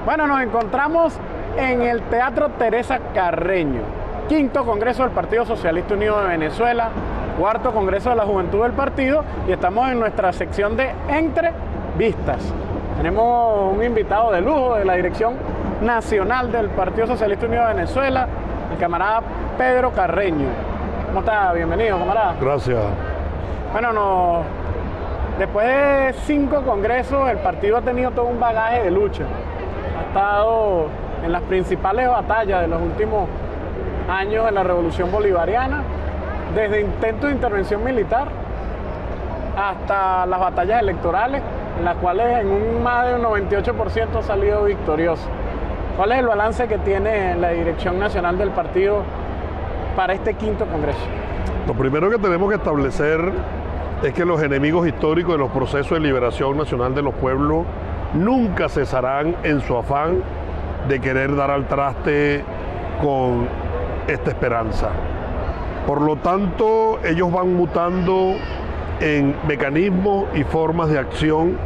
Bueno, nos encontramos en el Teatro Teresa Carreño, quinto Congreso del Partido Socialista Unido de Venezuela, cuarto Congreso de la Juventud del Partido, y estamos en nuestra sección de entrevistas. Tenemos un invitado de lujo de la Dirección Nacional del Partido Socialista Unido de Venezuela, el camarada Pedro Carreño. ¿Cómo está? Bienvenido, camarada. Gracias. Bueno, después de 5 congresos, el partido ha tenido todo un bagaje de lucha. Ha estado en las principales batallas de los últimos años de la Revolución Bolivariana, desde intentos de intervención militar hasta las batallas electorales, en las cuales en un más de un 98% ha salido victorioso. ¿Cuál es el balance que tiene la Dirección Nacional del Partido para este quinto congreso? Lo primero que tenemos que establecer es que los enemigos históricos de los procesos de liberación nacional de los pueblos nunca cesarán en su afán de querer dar al traste con esta esperanza. Por lo tanto, ellos van mutando en mecanismos y formas de acción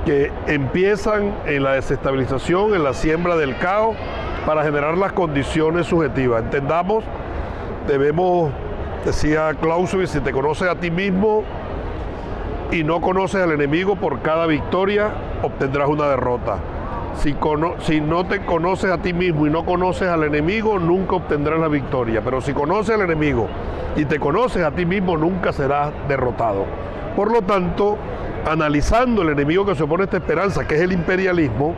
que empiezan en la desestabilización, en la siembra del caos, para generar las condiciones subjetivas. Entendamos, decía Clausewitz, si te conoces a ti mismo y no conoces al enemigo, por cada victoria obtendrás una derrota. Si no te conoces a ti mismo y no conoces al enemigo, nunca obtendrás la victoria. Pero si conoces al enemigo y te conoces a ti mismo, nunca serás derrotado. Por lo tanto, analizando el enemigo que se opone a esta esperanza, que es el imperialismo,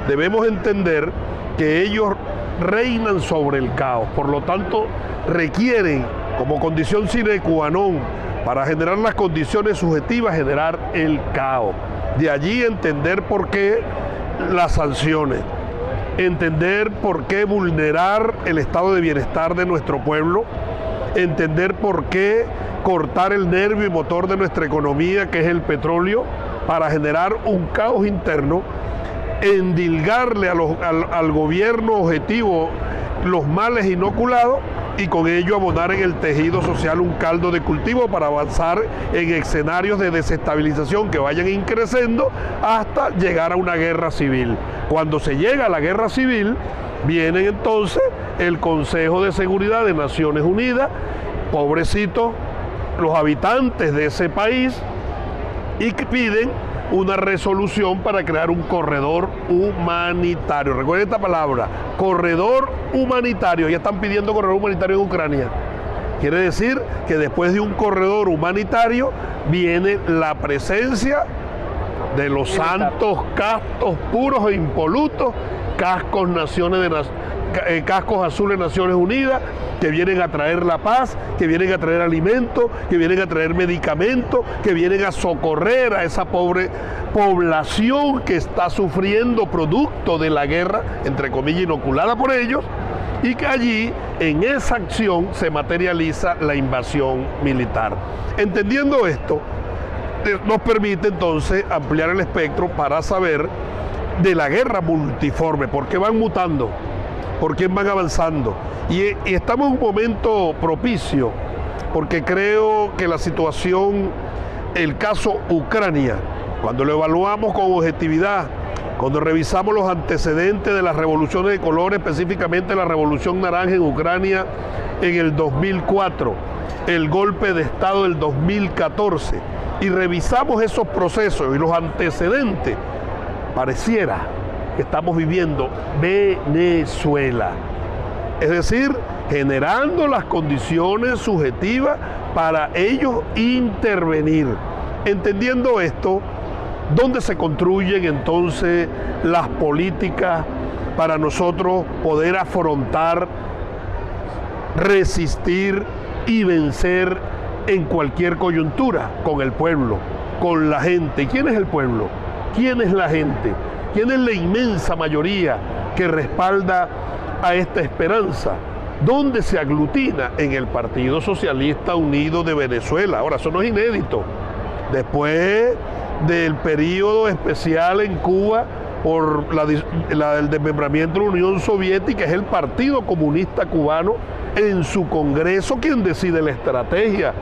debemos entender que ellos reinan sobre el caos. Por lo tanto, requieren como condición sine qua non para generar las condiciones subjetivas, generar el caos. De allí entender por qué las sanciones, entender por qué vulnerar el estado de bienestar de nuestro pueblo, entender por qué cortar el nervio y motor de nuestra economía, que es el petróleo, para generar un caos interno, endilgarle al gobierno objetivo los males inoculados y con ello abonar en el tejido social un caldo de cultivo para avanzar en escenarios de desestabilización que vayan increciendo hasta llegar a una guerra civil. Cuando se llega a la guerra civil, viene entonces el Consejo de Seguridad de Naciones Unidas, pobrecitos los habitantes de ese país, y que piden una resolución para crear un corredor humanitario. Recuerden esta palabra, corredor humanitario. Ya están pidiendo corredor humanitario en Ucrania. Quiere decir que después de un corredor humanitario viene la presencia de los santos castos puros e impolutos, cascos azules Naciones Unidas, que vienen a traer la paz, que vienen a traer alimentos, que vienen a traer medicamentos, que vienen a socorrer a esa pobre población que está sufriendo producto de la guerra, entre comillas, inoculada por ellos, y que allí, en esa acción, se materializa la invasión militar. Entendiendo esto, nos permite entonces ampliar el espectro para saber de la guerra multiforme, por qué van mutando, por qué van avanzando. Y estamos en un momento propicio, porque creo que la situación, el caso Ucrania, cuando lo evaluamos con objetividad, cuando revisamos los antecedentes de las revoluciones de colores, específicamente la Revolución Naranja en Ucrania en el 2004, el golpe de Estado del 2014, y revisamos esos procesos y los antecedentes, pareciera que estamos viviendo Venezuela. Es decir, generando las condiciones subjetivas para ellos intervenir. Entendiendo esto, ¿dónde se construyen entonces las políticas para nosotros poder afrontar, resistir y vencer en cualquier coyuntura? Con el pueblo, con la gente. ¿Quién es el pueblo? ¿Quién es la gente? ¿Quién es la inmensa mayoría que respalda a esta esperanza? ¿Dónde se aglutina? En el Partido Socialista Unido de Venezuela. Ahora, eso no es inédito. Después del periodo especial en Cuba por el desmembramiento de la Unión Soviética, es el Partido Comunista Cubano en su Congreso quien decide la estrategia.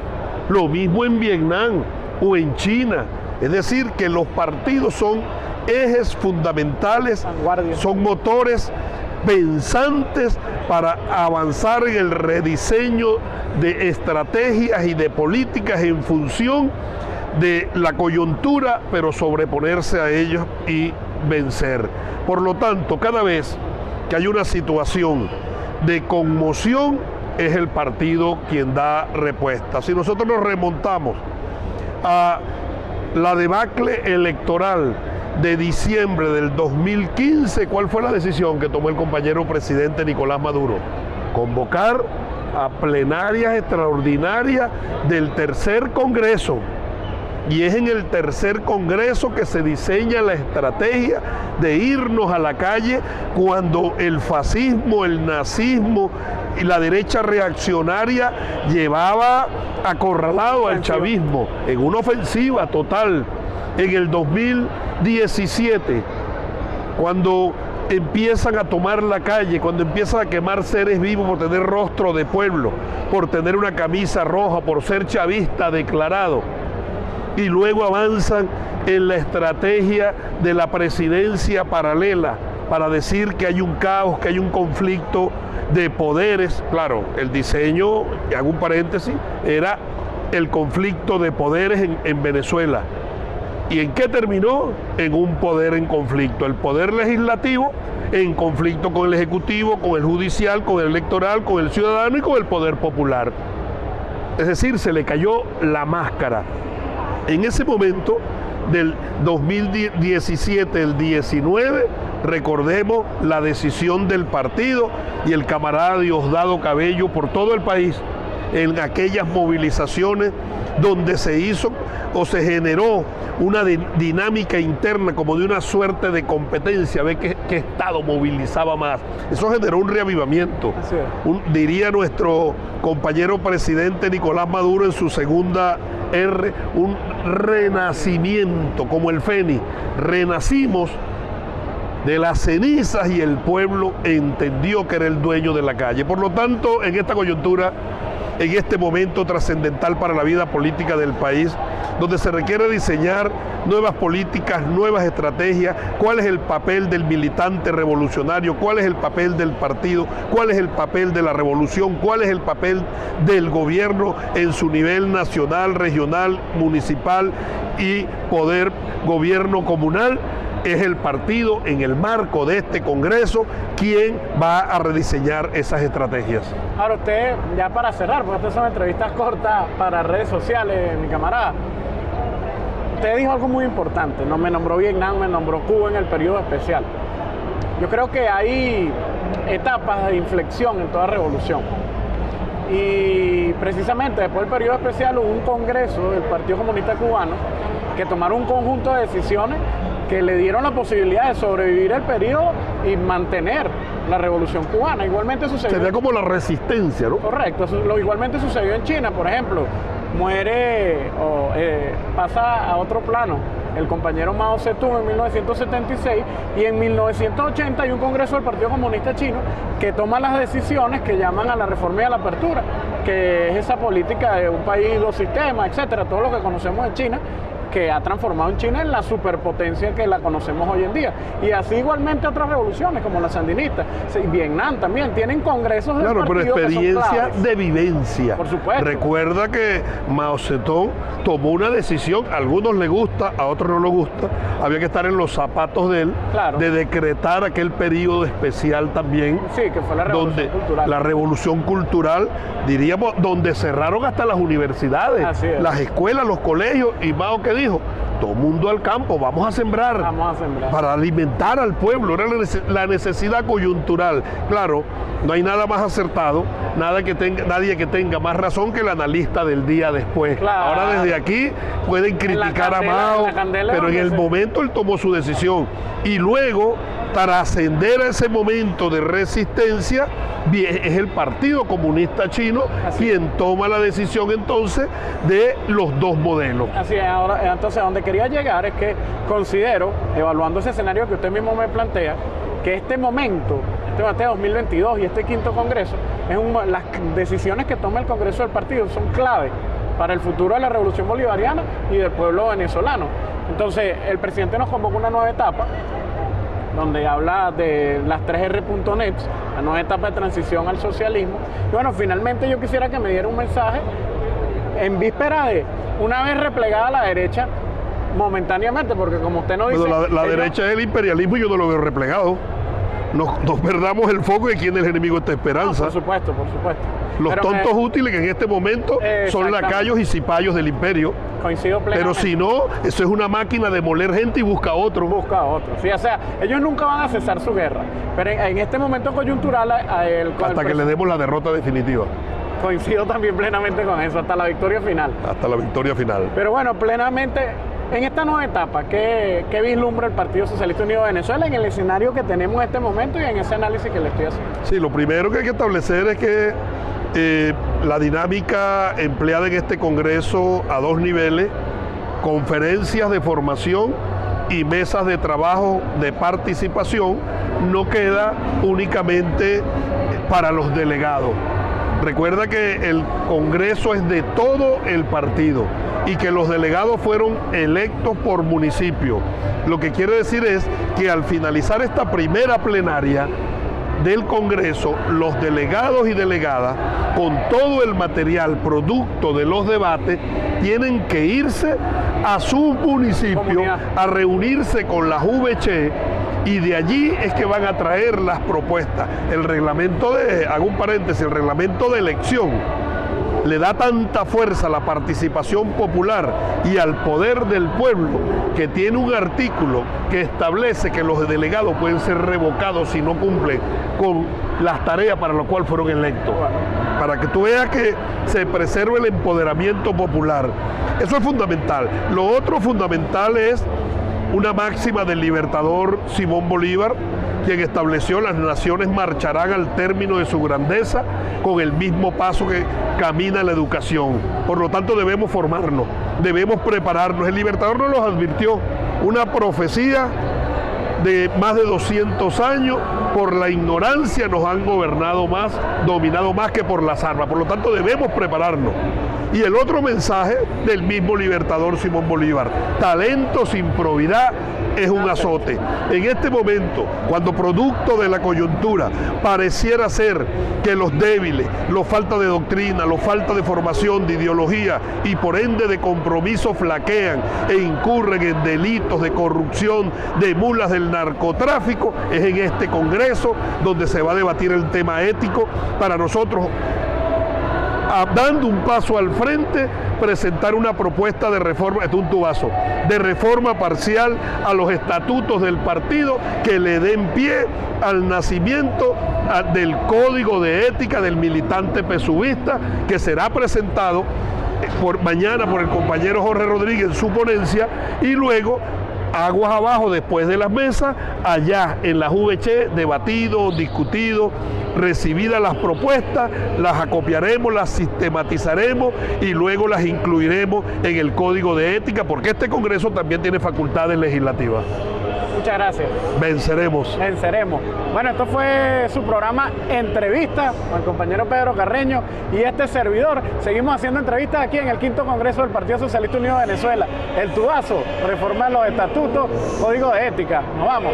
Lo mismo en Vietnam o en China. Es decir, que los partidos son ejes fundamentales, son motores pensantes para avanzar en el rediseño de estrategias y de políticas en función de la coyuntura, pero sobreponerse a ellos y vencer. Por lo tanto, cada vez que hay una situación de conmoción, es el partido quien da respuesta. Si nosotros nos remontamos a la debacle electoral de diciembre del 2015, ¿cuál fue la decisión que tomó el compañero presidente Nicolás Maduro? Convocar a plenarias extraordinarias del tercer Congreso. Y es en el tercer Congreso que se diseña la estrategia de irnos a la calle cuando el fascismo, el nazismo y la derecha reaccionaria llevaba acorralado al chavismo en una ofensiva total. En el 2017, cuando empiezan a tomar la calle, cuando empiezan a quemar seres vivos por tener rostro de pueblo, por tener una camisa roja, por ser chavista declarado, y luego avanzan en la estrategia de la presidencia paralela para decir que hay un caos, que hay un conflicto de poderes. Claro, el diseño, y hago un paréntesis, era el conflicto de poderes en Venezuela. ¿Y en qué terminó? En un poder en conflicto. El poder legislativo en conflicto con el ejecutivo, con el judicial, con el electoral, con el ciudadano y con el poder popular. Es decir, se le cayó la máscara. En ese momento del 2017, el 19, recordemos la decisión del partido y el camarada Diosdado Cabello por todo el país en aquellas movilizaciones donde se hizo o se generó una dinámica interna como de una suerte de competencia, ve qué Estado movilizaba más. Eso generó un reavivamiento. Diría nuestro compañero presidente Nicolás Maduro en su segunda R, un renacimiento, como el Fénix. Renacimos de las cenizas y el pueblo entendió que era el dueño de la calle. Por lo tanto, en esta coyuntura, en este momento trascendental para la vida política del país, donde se requiere diseñar nuevas políticas, nuevas estrategias, cuál es el papel del militante revolucionario, cuál es el papel del partido, cuál es el papel de la revolución, cuál es el papel del gobierno en su nivel nacional, regional, municipal y poder gobierno comunal. Es el partido en el marco de este Congreso quien va a rediseñar esas estrategias. Ahora usted, ya para cerrar, porque estas son entrevistas cortas para redes sociales, mi camarada, usted dijo algo muy importante, no me nombró Vietnam, me nombró Cuba en el periodo especial. Yo creo que hay etapas de inflexión en toda revolución. Y precisamente después del periodo especial hubo un congreso del Partido Comunista Cubano que tomaron un conjunto de decisiones que le dieron la posibilidad de sobrevivir el periodo y mantener la revolución cubana. Igualmente sucedió... Sería como la resistencia, ¿no? Correcto. Igualmente sucedió en China, por ejemplo. Muere o pasa a otro plano el compañero Mao Zedong en 1976 y en 1980 hay un congreso del Partido Comunista Chino que toma las decisiones que llaman a la reforma y a la apertura, que es esa política de un país, dos sistemas, etcétera, todo lo que conocemos de China, que ha transformado en China en la superpotencia que la conocemos hoy en día. Y así igualmente otras revoluciones como la sandinista, Vietnam también, tienen congresos del partido. Claro, pero experiencia de vivencia. Por supuesto. Recuerda que Mao Zedong tomó una decisión, a algunos les gusta, a otros no les gusta, había que estar en los zapatos de él, claro, de decretar aquel periodo especial también. Sí, que fue la revolución cultural. La revolución cultural, diríamos, donde cerraron hasta las universidades, las escuelas, los colegios, y Mao, ¿qué dijo? Todo mundo al campo, vamos a sembrar para alimentar al pueblo, era la necesidad coyuntural. Claro, no hay nada más acertado, nadie que tenga más razón que el analista del día después. Claro. Ahora desde aquí pueden criticar a Mao, pero en el momento él tomó su decisión y luego trascender a ese momento de resistencia es el Partido Comunista Chino quien toma la decisión entonces de los dos modelos. Así es. Ahora, entonces, donde quería llegar es que considero, evaluando ese escenario que usted mismo me plantea, que este momento 2022 y este quinto congreso, las decisiones que toma el Congreso del partido son clave para el futuro de la revolución bolivariana y del pueblo venezolano. Entonces, el presidente nos convocó una nueva etapa, donde habla de las 3R.net, la nueva etapa de transición al socialismo. Y bueno, finalmente yo quisiera que me diera un mensaje en víspera de, una vez replegada a la derecha, momentáneamente, porque como usted no dice... Bueno, la derecha es el imperialismo y yo no lo veo replegado. Nos perdamos el foco de quién es el enemigo de esta esperanza. No, por supuesto, por supuesto. Los Pero tontos útiles que en este momento son lacayos y cipayos del imperio. Coincido plenamente. Pero si no, eso es una máquina de moler gente y busca otro. Busca otro. Sí, o sea, ellos nunca van a cesar su guerra. Pero en este momento coyuntural... hasta que le demos la derrota definitiva. Coincido también plenamente con eso, hasta la victoria final. Hasta la victoria final. Pero bueno, plenamente, en esta nueva etapa, ¿qué vislumbra el Partido Socialista Unido de Venezuela en el escenario que tenemos en este momento y en ese análisis que le estoy haciendo? Sí, lo primero que hay que establecer es que la dinámica empleada en este Congreso a dos niveles, conferencias de formación y mesas de trabajo de participación, no queda únicamente para los delegados. Recuerda que el Congreso es de todo el partido y que los delegados fueron electos por municipio. Lo que quiere decir es que al finalizar esta primera plenaria del Congreso, los delegados y delegadas, con todo el material producto de los debates, tienen que irse a su municipio a reunirse con la VC y de allí es que van a traer las propuestas. El reglamento hago un paréntesis, el reglamento de elección le da tanta fuerza a la participación popular y al poder del pueblo que tiene un artículo que establece que los delegados pueden ser revocados si no cumplen con las tareas para las cuales fueron electos. Para que tú veas que se preserve el empoderamiento popular. Eso es fundamental. Lo otro fundamental es una máxima del libertador Simón Bolívar, quien estableció: las naciones marcharán al término de su grandeza con el mismo paso que camina la educación. Por lo tanto, debemos formarnos, debemos prepararnos. El libertador nos los advirtió, una profecía de más de 200 años: por la ignorancia nos han gobernado más, dominado más que por las armas. Por lo tanto, debemos prepararnos. Y el otro mensaje del mismo libertador Simón Bolívar: talento sin probidad es un azote. En este momento, cuando producto de la coyuntura pareciera ser que los débiles, los falta de doctrina, los falta de formación, de ideología y por ende de compromiso flaquean e incurren en delitos de corrupción, de mulas del narcotráfico, es en este Congreso donde se va a debatir el tema ético para nosotros, dando un paso al frente, presentar una propuesta de reforma, esto es un tubazo, de reforma parcial a los estatutos del partido que le den pie al nacimiento del código de ética del militante pesubista, que será presentado mañana por el compañero Jorge Rodríguez en su ponencia, y luego aguas abajo, después de las mesas, allá en la VC, debatido, discutido, recibidas las propuestas, las acopiaremos, las sistematizaremos y luego las incluiremos en el Código de Ética, porque este Congreso también tiene facultades legislativas. Muchas gracias. Venceremos. Venceremos. Bueno, esto fue su programa Entrevista con el compañero Pedro Carreño y este servidor. Seguimos haciendo entrevistas aquí en el 5º Congreso del Partido Socialista Unido de Venezuela. El tubazo, reforma los estatutos, código de ética. Nos vamos.